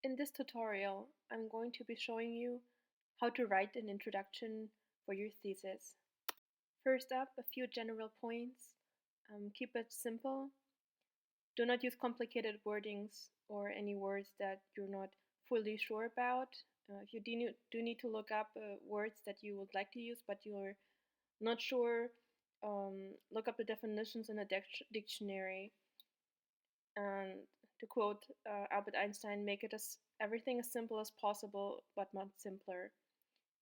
In this tutorial, I'm going to be showing you how to write an introduction for your thesis. First up, a few general points. Keep it simple. Do not use complicated wordings or any words that you're not fully sure about. If you do need to look up words that you would like to use but you're not sure, look up the definitions in a dictionary. And to quote Albert Einstein, make it as everything as simple as possible, but not simpler.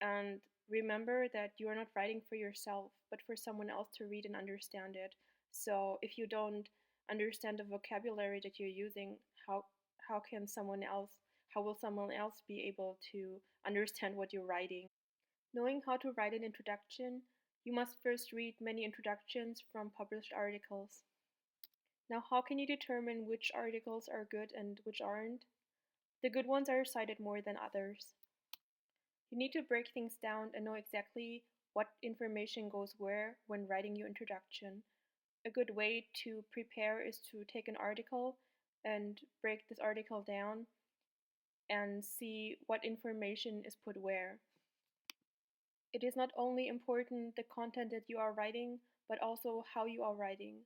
And remember that you are not writing for yourself, but for someone else to read and understand it. So if you don't understand the vocabulary that you're using, how can someone else how will someone else be able to understand what you're writing? Knowing how to write an introduction, you must first read many introductions from published articles. Now, how can you determine which articles are good and which aren't? The good ones are cited more than others. You need to break things down and know exactly what information goes where when writing your introduction. A good way to prepare is to take an article and break this article down and see what information is put where. It is not only important the content that you are writing, but also how you are writing.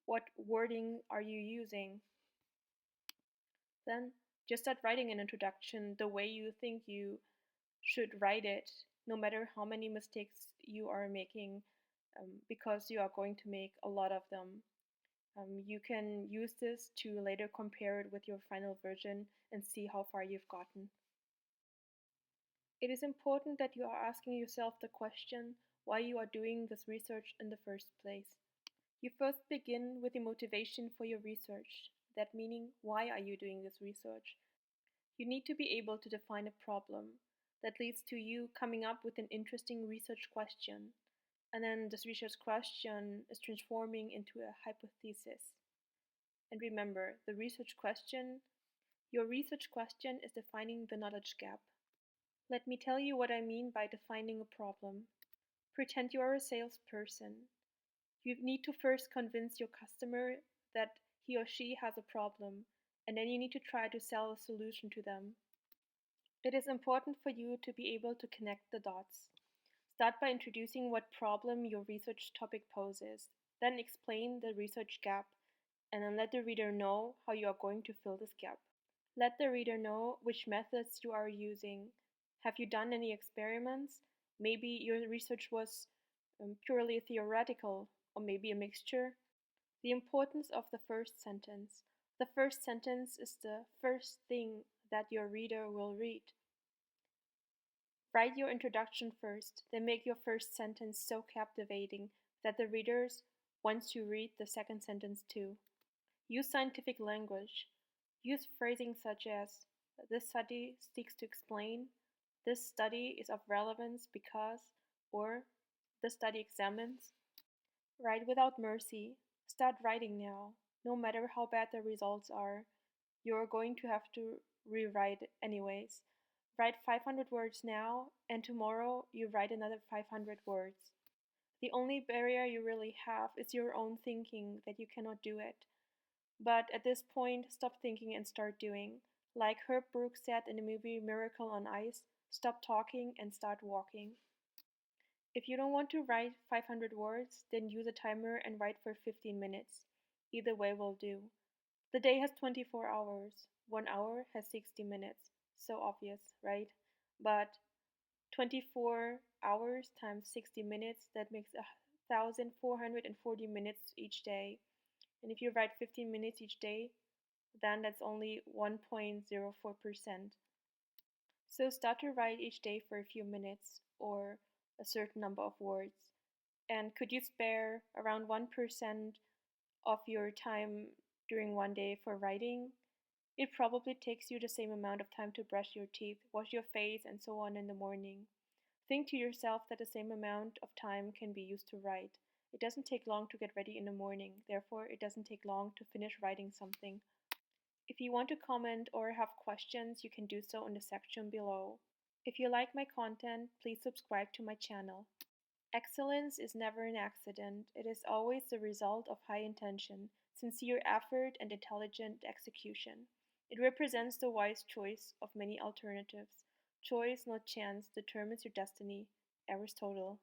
What wording are you using? Then just start writing an introduction the way you think you should write it, no matter how many mistakes you are making, because you are going to make a lot of them. You can use this to later compare it with your final version and see how far you've gotten. It is important that you are asking yourself the question why you are doing this research in the first place. You first begin with the motivation for your research, that meaning, why are you doing this research? You need to be able to define a problem that leads to you coming up with an interesting research question, and then this research question is transforming into a hypothesis. And remember, your research question is defining the knowledge gap. Let me tell you what I mean by defining a problem. Pretend you are a salesperson. You need to first convince your customer that he or she has a problem, and then you need to try to sell a solution to them. It is important for you to be able to connect the dots. Start by introducing what problem your research topic poses, then explain the research gap, and then let the reader know how you are going to fill this gap. Let the reader know which methods you are using. Have you done any experiments? Maybe your research was purely theoretical, or maybe a mixture. The importance of the first sentence. The first sentence is the first thing that your reader will read. Write your introduction first, then make your first sentence so captivating that the readers want to read the second sentence too. Use scientific language. Use phrasing such as, this study seeks to explain, this study is of relevance because, or this study examines. Write without mercy. Start writing now. No matter how bad the results are, you're going to have to rewrite anyways. Write 500 words now, and tomorrow you write another 500 words. The only barrier you really have is your own thinking that you cannot do it. But at this point, stop thinking and start doing. Like Herb Brooks said in the movie Miracle on Ice, stop talking and start walking. If you don't want to write 500 words, then use a timer and write for 15 minutes. Either way will do. The day has 24 hours. 1 hour has 60 minutes. So obvious, right? But 24 hours times 60 minutes, that makes 1,440 minutes each day. And if you write 15 minutes each day, then that's only 1.04%. So start to write each day for a few minutes or a certain number of words. And could you spare around 1% of your time during one day for writing? It probably takes you the same amount of time to brush your teeth, wash your face, and so on in the morning. Think to yourself that the same amount of time can be used to write. It doesn't take long to get ready in the morning, therefore, it doesn't take long to finish writing something. If you want to comment or have questions, you can do so in the section below. If you like my content, please subscribe to my channel. Excellence is never an accident, it is always the result of high intention, sincere effort, and intelligent execution. It represents the wise choice of many alternatives. Choice, not chance, determines your destiny. Aristotle.